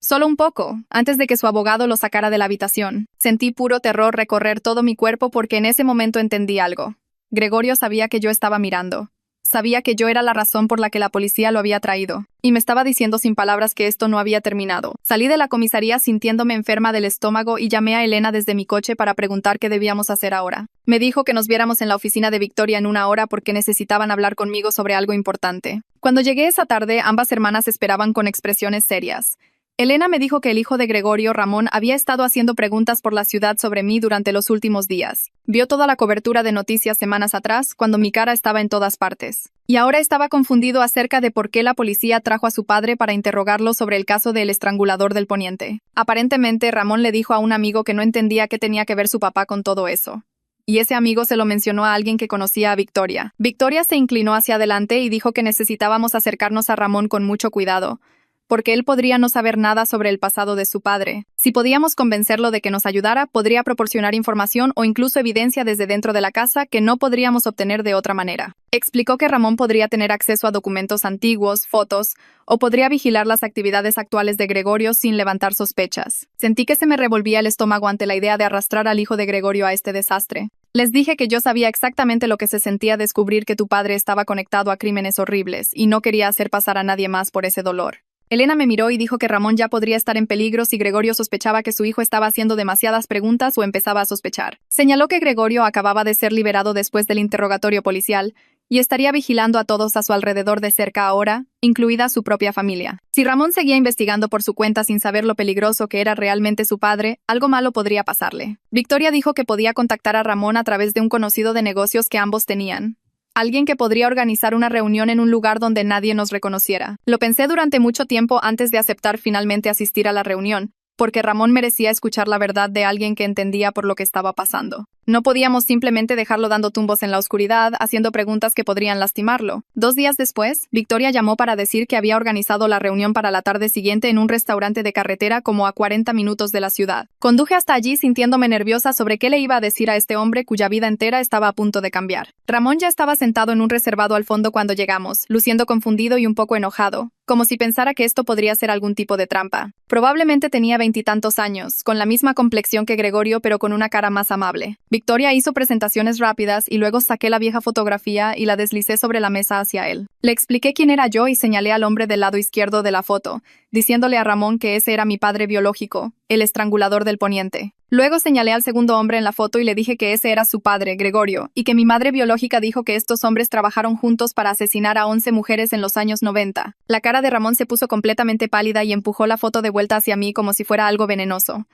Solo un poco, antes de que su abogado lo sacara de la habitación. Sentí puro terror recorrer todo mi cuerpo porque en ese momento entendí algo. Gregorio sabía que yo estaba mirando. Sabía que yo era la razón por la que la policía lo había traído. Y me estaba diciendo sin palabras que esto no había terminado. Salí de la comisaría sintiéndome enferma del estómago y llamé a Elena desde mi coche para preguntar qué debíamos hacer ahora. Me dijo que nos viéramos en la oficina de Victoria en 1 hora porque necesitaban hablar conmigo sobre algo importante. Cuando llegué esa tarde, ambas hermanas esperaban con expresiones serias. Elena me dijo que el hijo de Gregorio, Ramón, había estado haciendo preguntas por la ciudad sobre mí durante los últimos días. Vio toda la cobertura de noticias semanas atrás, cuando mi cara estaba en todas partes. Y ahora estaba confundido acerca de por qué la policía trajo a su padre para interrogarlo sobre el caso del estrangulador del Poniente. Aparentemente, Ramón le dijo a un amigo que no entendía qué tenía que ver su papá con todo eso. Y ese amigo se lo mencionó a alguien que conocía a Victoria. Victoria se inclinó hacia adelante y dijo que necesitábamos acercarnos a Ramón con mucho cuidado, porque él podría no saber nada sobre el pasado de su padre. Si podíamos convencerlo de que nos ayudara, podría proporcionar información o incluso evidencia desde dentro de la casa que no podríamos obtener de otra manera. Explicó que Ramón podría tener acceso a documentos antiguos, fotos, o podría vigilar las actividades actuales de Gregorio sin levantar sospechas. Sentí que se me revolvía el estómago ante la idea de arrastrar al hijo de Gregorio a este desastre. Les dije que yo sabía exactamente lo que se sentía descubrir que tu padre estaba conectado a crímenes horribles y no quería hacer pasar a nadie más por ese dolor. Elena me miró y dijo que Ramón ya podría estar en peligro si Gregorio sospechaba que su hijo estaba haciendo demasiadas preguntas o empezaba a sospechar. Señaló que Gregorio acababa de ser liberado después del interrogatorio policial y estaría vigilando a todos a su alrededor de cerca ahora, incluida su propia familia. Si Ramón seguía investigando por su cuenta sin saber lo peligroso que era realmente su padre, algo malo podría pasarle. Victoria dijo que podía contactar a Ramón a través de un conocido de negocios que ambos tenían. Alguien que podría organizar una reunión en un lugar donde nadie nos reconociera. Lo pensé durante mucho tiempo antes de aceptar finalmente asistir a la reunión, porque Ramón merecía escuchar la verdad de alguien que entendía por lo que estaba pasando. No podíamos simplemente dejarlo dando tumbos en la oscuridad, haciendo preguntas que podrían lastimarlo. 2 días después, Victoria llamó para decir que había organizado la reunión para la tarde siguiente en un restaurante de carretera como a 40 minutos de la ciudad. Conduje hasta allí sintiéndome nerviosa sobre qué le iba a decir a este hombre cuya vida entera estaba a punto de cambiar. Ramón ya estaba sentado en un reservado al fondo cuando llegamos, luciendo confundido y un poco enojado, como si pensara que esto podría ser algún tipo de trampa. Probablemente tenía 20 y tantos años, con la misma complexión que Gregorio pero con una cara más amable. Victoria hizo presentaciones rápidas y luego saqué la vieja fotografía y la deslicé sobre la mesa hacia él. Le expliqué quién era yo y señalé al hombre del lado izquierdo de la foto, diciéndole a Ramón que ese era mi padre biológico, el estrangulador del poniente. Luego señalé al segundo hombre en la foto y le dije que ese era su padre, Gregorio, y que mi madre biológica dijo que estos hombres trabajaron juntos para asesinar a 11 mujeres en los años 90. La cara de Ramón se puso completamente pálida y empujó la foto de vuelta hacia mí como si fuera algo venenoso.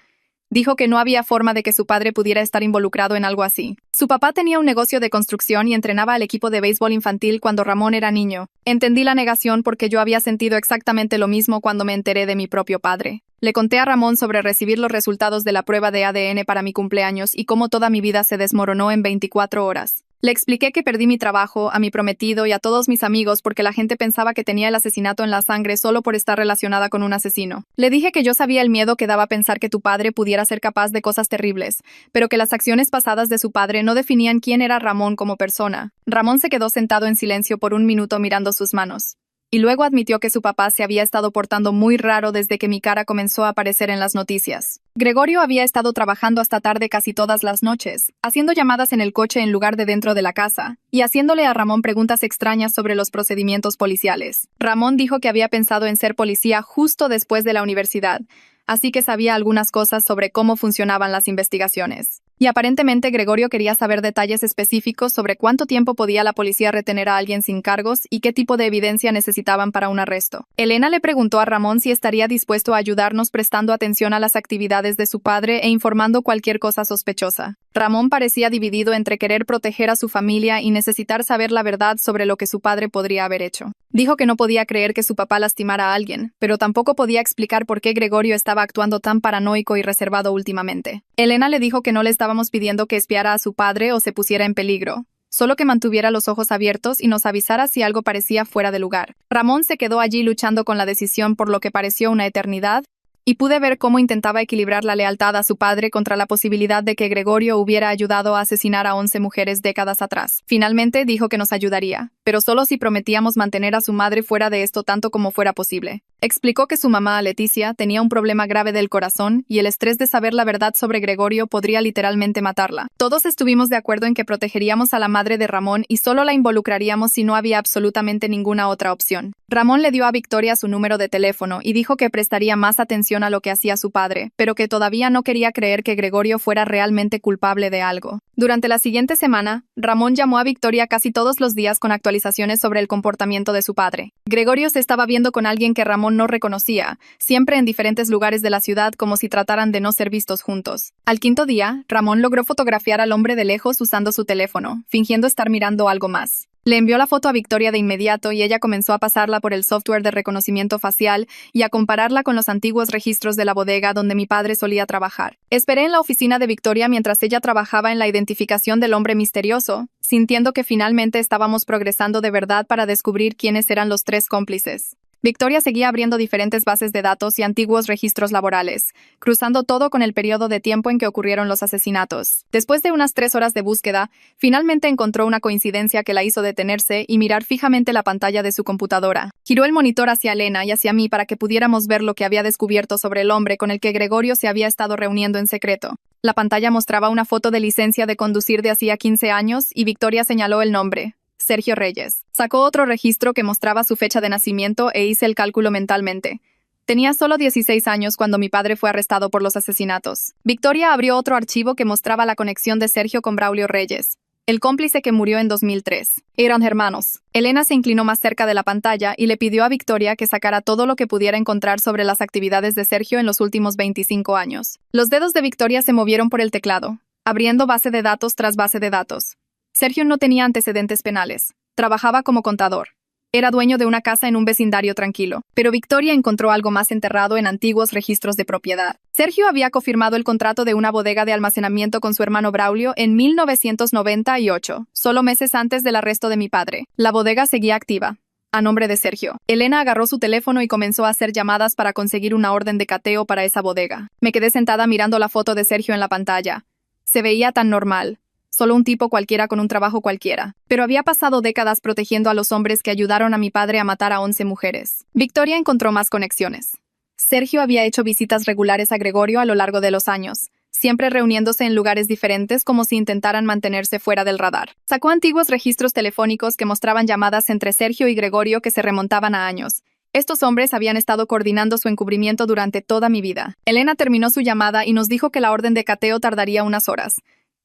Dijo que no había forma de que su padre pudiera estar involucrado en algo así. Su papá tenía un negocio de construcción y entrenaba al equipo de béisbol infantil cuando Ramón era niño. Entendí la negación porque yo había sentido exactamente lo mismo cuando me enteré de mi propio padre. Le conté a Ramón sobre recibir los resultados de la prueba de ADN para mi cumpleaños y cómo toda mi vida se desmoronó en 24 horas. Le expliqué que perdí mi trabajo, a mi prometido y a todos mis amigos porque la gente pensaba que tenía el asesinato en la sangre solo por estar relacionada con un asesino. Le dije que yo sabía el miedo que daba pensar que tu padre pudiera ser capaz de cosas terribles, pero que las acciones pasadas de su padre no definían quién era Ramón como persona. Ramón se quedó sentado en silencio por un minuto mirando sus manos. Y luego admitió que su papá se había estado portando muy raro desde que mi cara comenzó a aparecer en las noticias. Gregorio había estado trabajando hasta tarde casi todas las noches, haciendo llamadas en el coche en lugar de dentro de la casa, y haciéndole a Ramón preguntas extrañas sobre los procedimientos policiales. Ramón dijo que había pensado en ser policía justo después de la universidad, así que sabía algunas cosas sobre cómo funcionaban las investigaciones. Y aparentemente Gregorio quería saber detalles específicos sobre cuánto tiempo podía la policía retener a alguien sin cargos y qué tipo de evidencia necesitaban para un arresto. Elena le preguntó a Ramón si estaría dispuesto a ayudarnos prestando atención a las actividades de su padre e informando cualquier cosa sospechosa. Ramón parecía dividido entre querer proteger a su familia y necesitar saber la verdad sobre lo que su padre podría haber hecho. Dijo que no podía creer que su papá lastimara a alguien, pero tampoco podía explicar por qué Gregorio estaba actuando tan paranoico y reservado últimamente. Elena le dijo que no le estábamos pidiendo que espiara a su padre o se pusiera en peligro, solo que mantuviera los ojos abiertos y nos avisara si algo parecía fuera de lugar. Ramón se quedó allí luchando con la decisión por lo que pareció una eternidad, y pude ver cómo intentaba equilibrar la lealtad a su padre contra la posibilidad de que Gregorio hubiera ayudado a asesinar a 11 mujeres décadas atrás. Finalmente dijo que nos ayudaría, pero solo si prometíamos mantener a su madre fuera de esto tanto como fuera posible. Explicó que su mamá, Leticia, tenía un problema grave del corazón y el estrés de saber la verdad sobre Gregorio podría literalmente matarla. Todos estuvimos de acuerdo en que protegeríamos a la madre de Ramón y solo la involucraríamos si no había absolutamente ninguna otra opción. Ramón le dio a Victoria su número de teléfono y dijo que prestaría más atención a lo que hacía su padre, pero que todavía no quería creer que Gregorio fuera realmente culpable de algo. Durante la siguiente semana, Ramón llamó a Victoria casi todos los días con actualizaciones sobre el comportamiento de su padre. Gregorio se estaba viendo con alguien que Ramón no reconocía, siempre en diferentes lugares de la ciudad como si trataran de no ser vistos juntos. Al quinto día, Ramón logró fotografiar al hombre de lejos usando su teléfono, fingiendo estar mirando algo más. Le envió la foto a Victoria de inmediato y ella comenzó a pasarla por el software de reconocimiento facial y a compararla con los antiguos registros de la bodega donde mi padre solía trabajar. Esperé en la oficina de Victoria mientras ella trabajaba en la identificación del hombre misterioso, sintiendo que finalmente estábamos progresando de verdad para descubrir quiénes eran los 3 cómplices. Victoria seguía abriendo diferentes bases de datos y antiguos registros laborales, cruzando todo con el periodo de tiempo en que ocurrieron los asesinatos. Después de unas 3 horas de búsqueda, finalmente encontró una coincidencia que la hizo detenerse y mirar fijamente la pantalla de su computadora. Giró el monitor hacia Elena y hacia mí para que pudiéramos ver lo que había descubierto sobre el hombre con el que Gregorio se había estado reuniendo en secreto. La pantalla mostraba una foto de licencia de conducir de hacía 15 años y Victoria señaló el nombre: Sergio Reyes. Sacó otro registro que mostraba su fecha de nacimiento e hice el cálculo mentalmente. Tenía solo 16 años cuando mi padre fue arrestado por los asesinatos. Victoria abrió otro archivo que mostraba la conexión de Sergio con Braulio Reyes, el cómplice que murió en 2003. Eran hermanos. Elena se inclinó más cerca de la pantalla y le pidió a Victoria que sacara todo lo que pudiera encontrar sobre las actividades de Sergio en los últimos 25 años. Los dedos de Victoria se movieron por el teclado, abriendo base de datos tras base de datos. Sergio no tenía antecedentes penales. Trabajaba como contador. Era dueño de una casa en un vecindario tranquilo, pero Victoria encontró algo más enterrado en antiguos registros de propiedad. Sergio había confirmado el contrato de una bodega de almacenamiento con su hermano Braulio en 1998, solo meses antes del arresto de mi padre. La bodega seguía activa, a nombre de Sergio. Elena agarró su teléfono y comenzó a hacer llamadas para conseguir una orden de cateo para esa bodega. Me quedé sentada mirando la foto de Sergio en la pantalla. Se veía tan normal. Solo un tipo cualquiera con un trabajo cualquiera. Pero había pasado décadas protegiendo a los hombres que ayudaron a mi padre a matar a 11 mujeres. Victoria encontró más conexiones. Sergio había hecho visitas regulares a Gregorio a lo largo de los años, siempre reuniéndose en lugares diferentes como si intentaran mantenerse fuera del radar. Sacó antiguos registros telefónicos que mostraban llamadas entre Sergio y Gregorio que se remontaban a años. Estos hombres habían estado coordinando su encubrimiento durante toda mi vida. Elena terminó su llamada y nos dijo que la orden de cateo tardaría unas horas.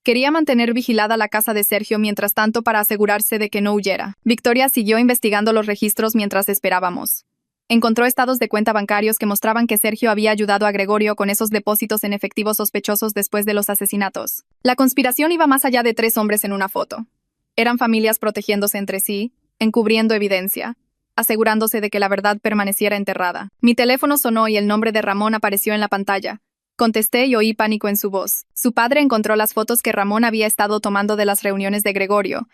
Quería mantener vigilada la casa de Sergio mientras tanto para asegurarse de que no huyera. Victoria siguió investigando los registros mientras esperábamos. Encontró estados de cuenta bancarios que mostraban que Sergio había ayudado a Gregorio con esos depósitos en efectivo sospechosos después de los asesinatos. La conspiración iba más allá de 3 hombres en una foto. Eran familias protegiéndose entre sí, encubriendo evidencia, asegurándose de que la verdad permaneciera enterrada. Mi teléfono sonó y el nombre de Ramón apareció en la pantalla. Contesté y oí pánico en su voz. Su padre encontró las fotos que Ramón había estado tomando de las reuniones de Gregorio.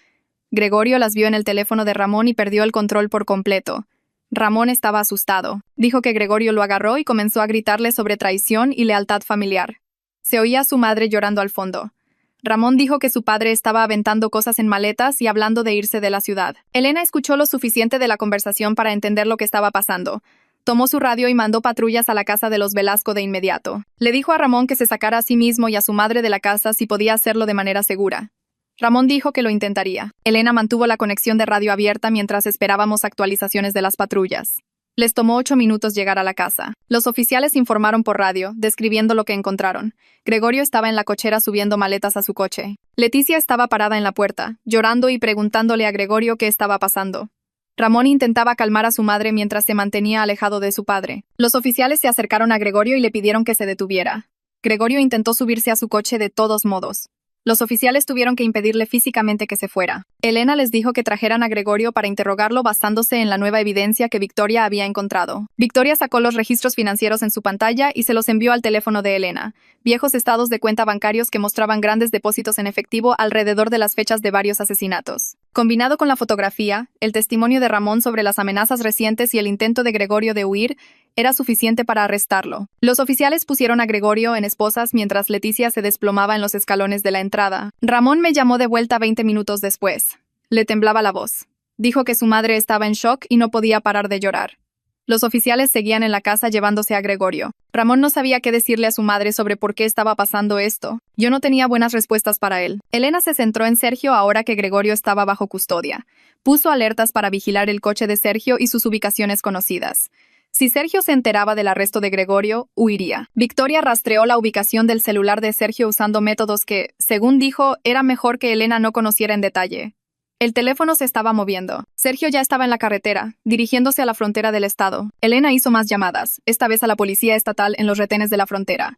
Gregorio las vio en el teléfono de Ramón y perdió el control por completo. Ramón estaba asustado. Dijo que Gregorio lo agarró y comenzó a gritarle sobre traición y lealtad familiar. Se oía a su madre llorando al fondo. Ramón dijo que su padre estaba aventando cosas en maletas y hablando de irse de la ciudad. Elena escuchó lo suficiente de la conversación para entender lo que estaba pasando. Tomó su radio y mandó patrullas a la casa de los Velasco de inmediato. Le dijo a Ramón que se sacara a sí mismo y a su madre de la casa si podía hacerlo de manera segura. Ramón dijo que lo intentaría. Elena mantuvo la conexión de radio abierta mientras esperábamos actualizaciones de las patrullas. Les tomó 8 minutos llegar a la casa. Los oficiales informaron por radio, describiendo lo que encontraron. Gregorio estaba en la cochera subiendo maletas a su coche. Leticia estaba parada en la puerta, llorando y preguntándole a Gregorio qué estaba pasando. Ramón intentaba calmar a su madre mientras se mantenía alejado de su padre. Los oficiales se acercaron a Gregorio y le pidieron que se detuviera. Gregorio intentó subirse a su coche de todos modos. Los oficiales tuvieron que impedirle físicamente que se fuera. Elena les dijo que trajeran a Gregorio para interrogarlo basándose en la nueva evidencia que Victoria había encontrado. Victoria sacó los registros financieros en su pantalla y se los envió al teléfono de Elena. Viejos estados de cuenta bancarios que mostraban grandes depósitos en efectivo alrededor de las fechas de varios asesinatos. Combinado con la fotografía, el testimonio de Ramón sobre las amenazas recientes y el intento de Gregorio de huir, era suficiente para arrestarlo. Los oficiales pusieron a Gregorio en esposas mientras Leticia se desplomaba en los escalones de la entrada. Ramón me llamó de vuelta 20 minutos después. Le temblaba la voz. Dijo que su madre estaba en shock y no podía parar de llorar. Los oficiales seguían en la casa llevándose a Gregorio. Ramón no sabía qué decirle a su madre sobre por qué estaba pasando esto. Yo no tenía buenas respuestas para él. Elena se centró en Sergio ahora que Gregorio estaba bajo custodia. Puso alertas para vigilar el coche de Sergio y sus ubicaciones conocidas. Si Sergio se enteraba del arresto de Gregorio, huiría. Victoria rastreó la ubicación del celular de Sergio usando métodos que, según dijo, era mejor que Elena no conociera en detalle. El teléfono se estaba moviendo. Sergio ya estaba en la carretera, dirigiéndose a la frontera del estado. Elena hizo más llamadas, esta vez a la policía estatal en los retenes de la frontera.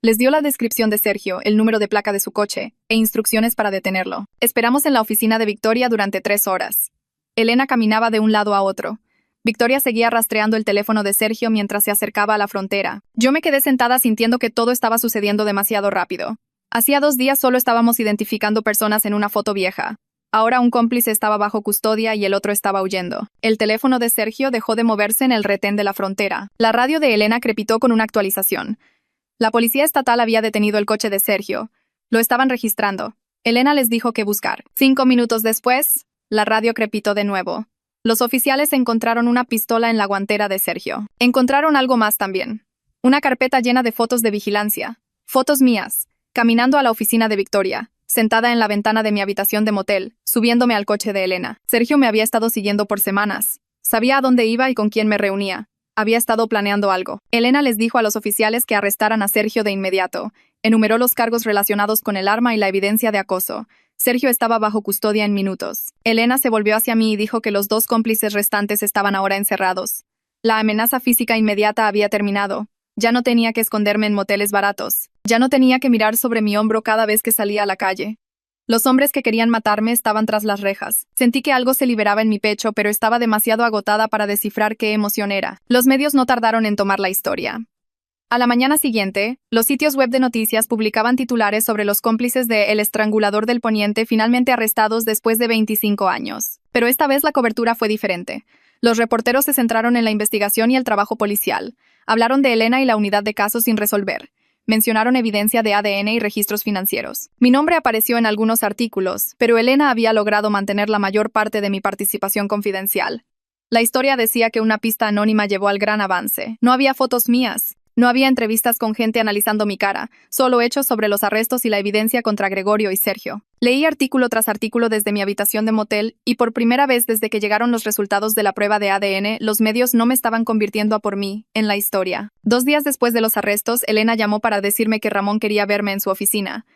Les dio la descripción de Sergio, el número de placa de su coche, e instrucciones para detenerlo. Esperamos en la oficina de Victoria durante 3 horas. Elena caminaba de un lado a otro. Victoria seguía rastreando el teléfono de Sergio mientras se acercaba a la frontera. Yo me quedé sentada sintiendo que todo estaba sucediendo demasiado rápido. Hacía 2 días solo estábamos identificando personas en una foto vieja. Ahora un cómplice estaba bajo custodia y el otro estaba huyendo. El teléfono de Sergio dejó de moverse en el retén de la frontera. La radio de Elena crepitó con una actualización. La policía estatal había detenido el coche de Sergio. Lo estaban registrando. Elena les dijo qué buscar. 5 minutos después, la radio crepitó de nuevo. Los oficiales encontraron una pistola en la guantera de Sergio. Encontraron algo más también. Una carpeta llena de fotos de vigilancia. Fotos mías, caminando a la oficina de Victoria, sentada en la ventana de mi habitación de motel, subiéndome al coche de Elena. Sergio me había estado siguiendo por semanas. Sabía a dónde iba y con quién me reunía. Había estado planeando algo. Elena les dijo a los oficiales que arrestaran a Sergio de inmediato. Enumeró los cargos relacionados con el arma y la evidencia de acoso. Sergio estaba bajo custodia en minutos. Elena se volvió hacia mí y dijo que los 2 cómplices restantes estaban ahora encerrados. La amenaza física inmediata había terminado. Ya no tenía que esconderme en moteles baratos. Ya no tenía que mirar sobre mi hombro cada vez que salía a la calle. Los hombres que querían matarme estaban tras las rejas. Sentí que algo se liberaba en mi pecho, pero estaba demasiado agotada para descifrar qué emoción era. Los medios no tardaron en tomar la historia. A la mañana siguiente, los sitios web de noticias publicaban titulares sobre los cómplices de El Estrangulador del Poniente finalmente arrestados después de 25 años. Pero esta vez la cobertura fue diferente. Los reporteros se centraron en la investigación y el trabajo policial. Hablaron de Elena y la unidad de casos sin resolver. Mencionaron evidencia de ADN y registros financieros. Mi nombre apareció en algunos artículos, pero Elena había logrado mantener la mayor parte de mi participación confidencial. La historia decía que una pista anónima llevó al gran avance. No había fotos mías. No había entrevistas con gente analizando mi cara, solo hechos sobre los arrestos y la evidencia contra Gregorio y Sergio. Leí artículo tras artículo desde mi habitación de motel, y por primera vez desde que llegaron los resultados de la prueba de ADN, los medios no me estaban convirtiendo a por mí, en la historia. 2 días después de los arrestos, Elena llamó para decirme que Ramón quería verme en su oficina.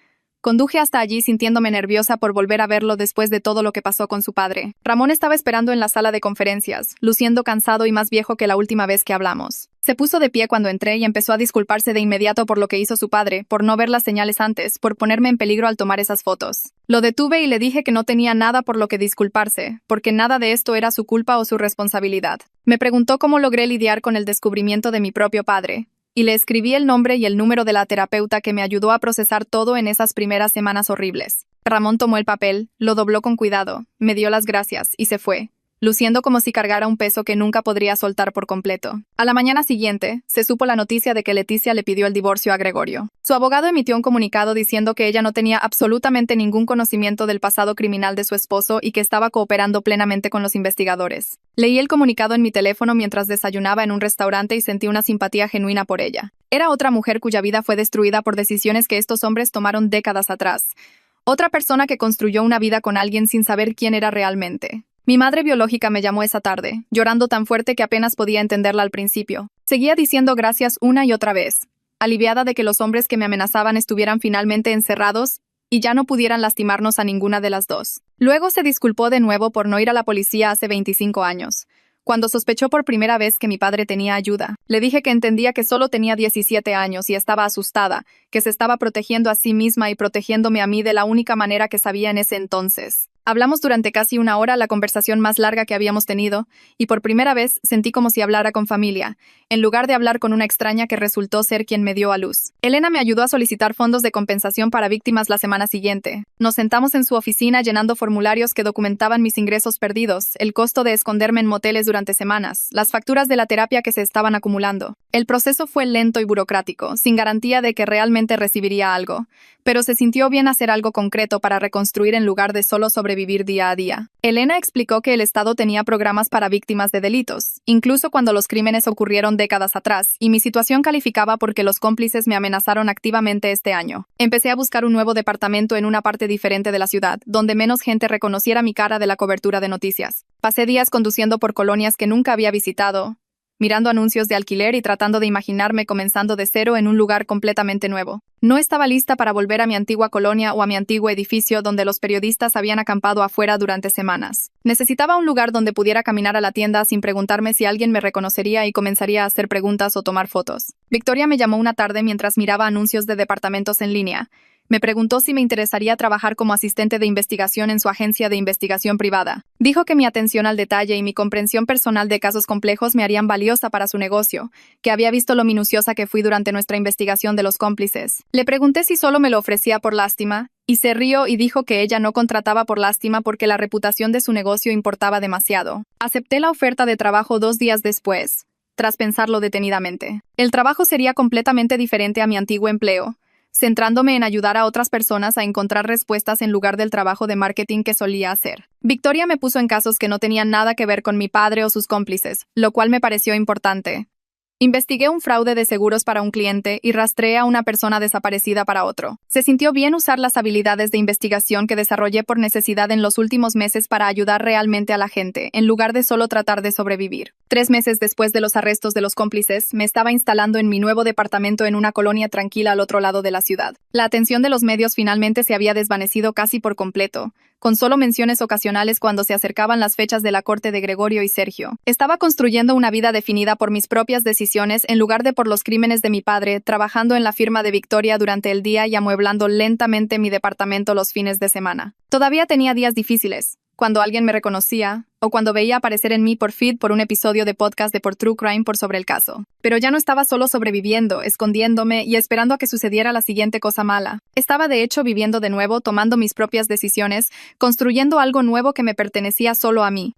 Conduje hasta allí sintiéndome nerviosa por volver a verlo después de todo lo que pasó con su padre. Ramón estaba esperando en la sala de conferencias, luciendo cansado y más viejo que la última vez que hablamos. Se puso de pie cuando entré y empezó a disculparse de inmediato por lo que hizo su padre, por no ver las señales antes, por ponerme en peligro al tomar esas fotos. Lo detuve y le dije que no tenía nada por lo que disculparse, porque nada de esto era su culpa o su responsabilidad. Me preguntó cómo logré lidiar con el descubrimiento de mi propio padre. Y le escribí el nombre y el número de la terapeuta que me ayudó a procesar todo en esas primeras semanas horribles. Ramón tomó el papel, lo dobló con cuidado, me dio las gracias y se fue, luciendo como si cargara un peso que nunca podría soltar por completo. A la mañana siguiente, se supo la noticia de que Leticia le pidió el divorcio a Gregorio. Su abogado emitió un comunicado diciendo que ella no tenía absolutamente ningún conocimiento del pasado criminal de su esposo y que estaba cooperando plenamente con los investigadores. Leí el comunicado en mi teléfono mientras desayunaba en un restaurante y sentí una simpatía genuina por ella. Era otra mujer cuya vida fue destruida por decisiones que estos hombres tomaron décadas atrás. Otra persona que construyó una vida con alguien sin saber quién era realmente. Mi madre biológica me llamó esa tarde, llorando tan fuerte que apenas podía entenderla al principio. Seguía diciendo gracias una y otra vez, aliviada de que los hombres que me amenazaban estuvieran finalmente encerrados y ya no pudieran lastimarnos a ninguna de las dos. Luego se disculpó de nuevo por no ir a la policía hace 25 años. Cuando sospechó por primera vez que mi padre tenía ayuda, le dije que entendía que solo tenía 17 años y estaba asustada, que se estaba protegiendo a sí misma y protegiéndome a mí de la única manera que sabía en ese entonces. Hablamos durante casi 1 hora, la conversación más larga que habíamos tenido, y por primera vez sentí como si hablara con familia, en lugar de hablar con una extraña que resultó ser quien me dio a luz. Elena me ayudó a solicitar fondos de compensación para víctimas la semana siguiente. Nos sentamos en su oficina llenando formularios que documentaban mis ingresos perdidos, el costo de esconderme en moteles durante semanas, las facturas de la terapia que se estaban acumulando. El proceso fue lento y burocrático, sin garantía de que realmente recibiría algo, pero se sintió bien hacer algo concreto para reconstruir en lugar de solo sobrevivir día a día. Elena explicó que el Estado tenía programas para víctimas de delitos, incluso cuando los crímenes ocurrieron décadas atrás, y mi situación calificaba porque los cómplices me amenazaron activamente este año. Empecé a buscar un nuevo departamento en una parte diferente de la ciudad, donde menos gente reconociera mi cara de la cobertura de noticias. Pasé días conduciendo por colonias que nunca había visitado, mirando anuncios de alquiler y tratando de imaginarme comenzando de cero en un lugar completamente nuevo. No estaba lista para volver a mi antigua colonia o a mi antiguo edificio donde los periodistas habían acampado afuera durante semanas. Necesitaba un lugar donde pudiera caminar a la tienda sin preguntarme si alguien me reconocería y comenzaría a hacer preguntas o tomar fotos. Victoria me llamó una tarde mientras miraba anuncios de departamentos en línea. Me preguntó si me interesaría trabajar como asistente de investigación en su agencia de investigación privada. Dijo que mi atención al detalle y mi comprensión personal de casos complejos me harían valiosa para su negocio, que había visto lo minuciosa que fui durante nuestra investigación de los cómplices. Le pregunté si solo me lo ofrecía por lástima, y se rió y dijo que ella no contrataba por lástima porque la reputación de su negocio importaba demasiado. Acepté la oferta de trabajo 2 días después, tras pensarlo detenidamente. El trabajo sería completamente diferente a mi antiguo empleo, centrándome en ayudar a otras personas a encontrar respuestas en lugar del trabajo de marketing que solía hacer. Victoria me puso en casos que no tenían nada que ver con mi padre o sus cómplices, lo cual me pareció importante. Investigué un fraude de seguros para un cliente y rastreé a una persona desaparecida para otro. Se sintió bien usar las habilidades de investigación que desarrollé por necesidad en los últimos meses para ayudar realmente a la gente, en lugar de solo tratar de sobrevivir. 3 meses después de los arrestos de los cómplices, me estaba instalando en mi nuevo departamento en una colonia tranquila al otro lado de la ciudad. La atención de los medios finalmente se había desvanecido casi por completo, con solo menciones ocasionales cuando se acercaban las fechas de la corte de Gregorio y Sergio. Estaba construyendo una vida definida por mis propias decisiones en lugar de por los crímenes de mi padre, trabajando en la firma de Victoria durante el día y amueblando lentamente mi departamento los fines de semana. Todavía tenía días difíciles, cuando alguien me reconocía, o cuando veía aparecer en mí por feed por un episodio de podcast de Por True Crime por sobre el caso. Pero ya no estaba solo sobreviviendo, escondiéndome y esperando a que sucediera la siguiente cosa mala. Estaba de hecho viviendo de nuevo, tomando mis propias decisiones, construyendo algo nuevo que me pertenecía solo a mí.